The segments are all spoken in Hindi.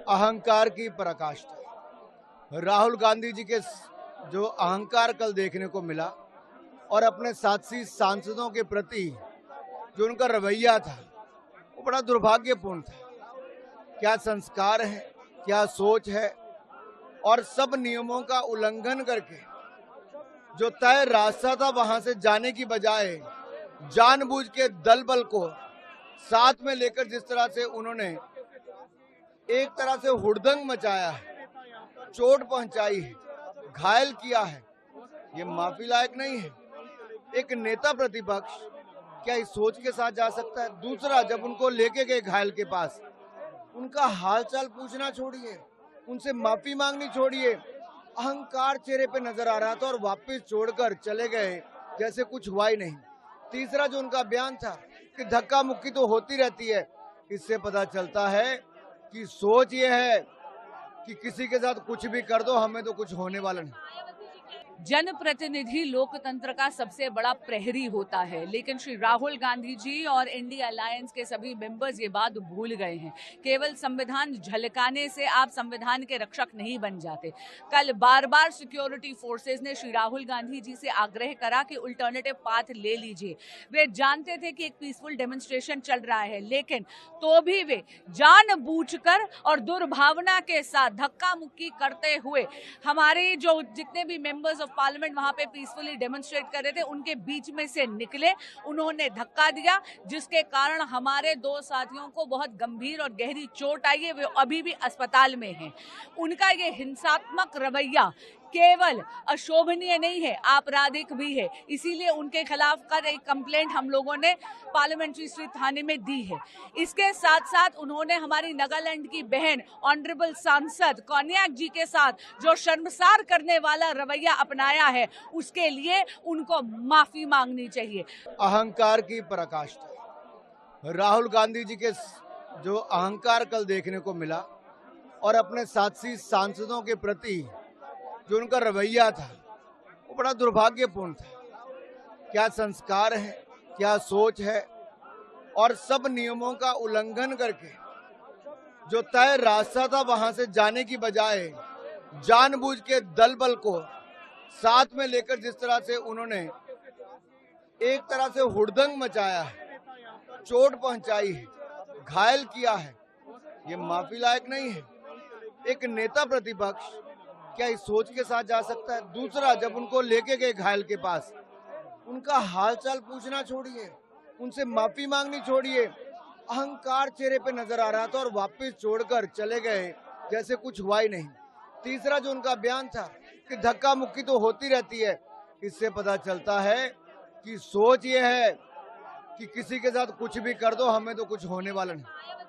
अहंकार की पराकाष्ठा। राहुल गांधी जी के जो अहंकार कल देखने को मिला और अपने साथी सांसदों के प्रति जो उनका रवैया था वो बड़ा दुर्भाग्यपूर्ण था। क्या संस्कार है, क्या सोच है, और सब नियमों का उल्लंघन करके जो तय रास्ता था वहां से जाने की बजाय जानबूझ के दल बल को साथ में लेकर जिस तरह से उन्होंने एक तरह से हुड़दंग मचाया है, चोट पहुंचाई है, घायल किया है, ये माफी लायक नहीं है। एक नेता प्रतिपक्ष क्या इस सोच के साथ जा सकता है? दूसरा, जब उनको लेके गए घायल के पास, उनका हालचाल पूछना छोड़िए, उनसे माफी मांगनी छोड़िए, अहंकार चेहरे पे नजर आ रहा था और वापस छोड़कर चले गए जैसे कुछ हुआ ही नहीं। तीसरा जो उनका बयान था कि धक्का मुक्की तो होती रहती है, इससे पता चलता है कि सोच ये है कि किसी के साथ कुछ भी कर दो, हमें तो कुछ होने वाला नहीं। जनप्रतिनिधि लोकतंत्र का सबसे बड़ा प्रहरी होता है, लेकिन श्री राहुल गांधी जी और इंडिया अलायंस के सभी मेंबर्स ये बात भूल गए हैं। केवल संविधान झलकाने से आप संविधान के रक्षक नहीं बन जाते। कल बार बार सिक्योरिटी फोर्सेस ने श्री राहुल गांधी जी से आग्रह करा कि अल्टरनेटिव पाथ ले लीजिए। वे जानते थे कि एक पीसफुल डेमोन्स्ट्रेशन चल रहा है, लेकिन तो भी वे जानबूझकर और दुर्भावना के साथ धक्का मुक्की करते हुए हमारे जो जितने भी मेंबर्स ऑफ पार्लियामेंट वहां पे पीसफुली डेमोन्स्ट्रेट कर रहे थे उनके बीच में से निकले, उन्होंने धक्का दिया, जिसके कारण हमारे दो साथियों को बहुत गंभीर और गहरी चोट आई है। वे अभी भी अस्पताल में हैं। उनका ये हिंसात्मक रवैया केवल अशोभनीय नहीं है, आपराधिक भी है। इसीलिए उनके खिलाफ कल एक कंप्लेंट हम लोगों ने पार्लियामेंट्री स्ट्रीट थाने में दी है। इसके साथ साथ उन्होंने हमारी नागालैंड की बहन ऑनरेबल सांसद कोन्याक जी के साथ जो शर्मसार करने वाला रवैया अपनाया है, उसके लिए उनको माफी मांगनी चाहिए। अहंकार की पराकाष्ठा। राहुल गांधी जी के जो अहंकार कल देखने को मिला और अपने साथी सांसदों के प्रति जो उनका रवैया था वो बड़ा दुर्भाग्यपूर्ण था। क्या संस्कार है, क्या सोच है, और सब नियमों का उल्लंघन करके जो तय रास्ता था वहां से जाने की बजाय जानबूझ के दल बल को साथ में लेकर जिस तरह से उन्होंने एक तरह से हुड़दंग मचाया है, चोट पहुंचाई है, घायल किया है, ये माफी लायक नहीं है। एक नेता प्रतिपक्ष क्या इस सोच के साथ जा सकता है? दूसरा, जब उनको लेके गए घायल के पास, उनका हालचाल पूछना छोड़िए, उनसे माफी मांगनी छोड़िए, अहंकार चेहरे पे नजर आ रहा था और वापस छोड़कर चले गए जैसे कुछ हुआ ही नहीं। तीसरा जो उनका बयान था कि धक्का मुक्की तो होती रहती है, इससे पता चलता है कि सोच ये है कि किसी के साथ कुछ भी कर दो, हमें तो कुछ होने वाला नहीं।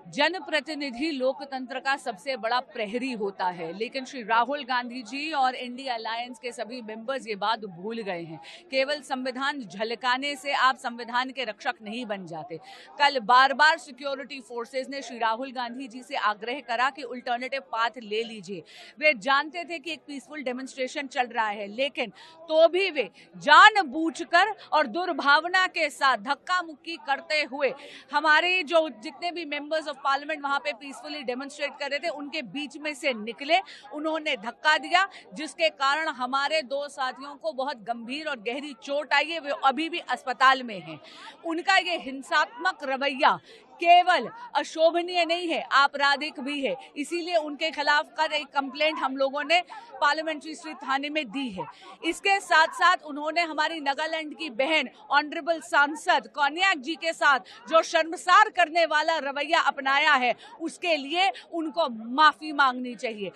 जनप्रतिनिधि लोकतंत्र का सबसे बड़ा प्रहरी होता है, लेकिन श्री राहुल गांधी जी और इंडिया अलायंस के सभी मेंबर्स ये बात भूल गए हैं। केवल संविधान झलकाने से आप संविधान के रक्षक नहीं बन जाते। कल बार बार सिक्योरिटी फोर्सेस ने श्री राहुल गांधी जी से आग्रह करा कि अल्टरनेटिव पाथ ले लीजिए। वे जानते थे कि एक पीसफुल डेमोन्स्ट्रेशन चल रहा है, लेकिन तो भी वे जानबूझकर और दुर्भावना के साथ धक्का मुक्की करते हुए हमारे जो जितने भी मेंबर्स पार्लियामेंट वहां पे पीसफुली डेमोन्स्ट्रेट कर रहे थे उनके बीच में से निकले, उन्होंने धक्का दिया, जिसके कारण हमारे दो साथियों को बहुत गंभीर और गहरी चोट आई है। वे अभी भी अस्पताल में हैं। उनका ये हिंसात्मक रवैया केवल अशोभनीय नहीं है, आपराधिक भी है। इसीलिए उनके खिलाफ कल एक कंप्लेंट हम लोगों ने पार्लियामेंट्री स्ट्रीट थाने में दी है। इसके साथ साथ उन्होंने हमारी नागालैंड की बहन ऑनरेबल सांसद कोन्याक जी के साथ जो शर्मसार करने वाला रवैया अपनाया है, उसके लिए उनको माफी मांगनी चाहिए।